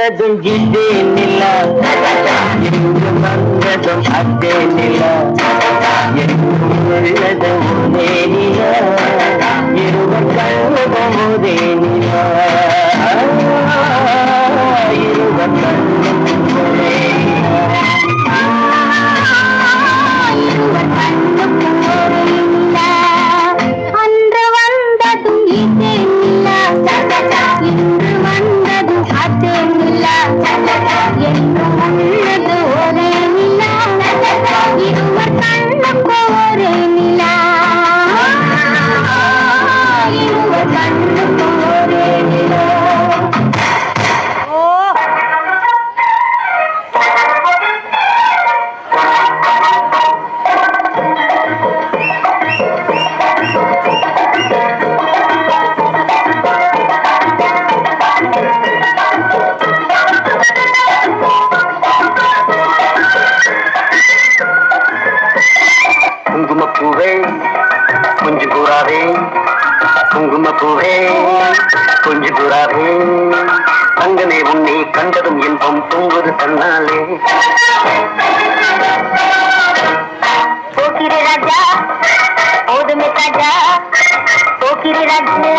வந்ததும் இதே நிலா, எங்கு வந்ததும் அதே நிலா, எங்கும் உள்ளது ஒரே நிலா, இருவர் கண்ணுக்கும் ஒரே நிலா, இருவர் கண்ணுக்கும் ஒரே நிலா, இருவர் கண்ணுக்கும் ஒரே நிலா. அன்று வந்ததும் இதே நிலா, இன்று வந்ததும் அதே நிலா, என்றும் உள்ளது ஒரே நிலா, இருவர் கண்ணுக்கும் ஒரே நிலா, இருவர் கண்ணுக்கும் ஒரே நிலா. குங்குமப்பூவே கொஞ்சம் கூறாதே, குங்குமப்பூவே கொஞ்சம் கூறாதே, தங்கமே உன்னை கண்டதும் இன்பம் பொங்குது தன்னாலே. போக்கிரி ராஜா போதுமே ராஜா, போக்கிரி ராஜா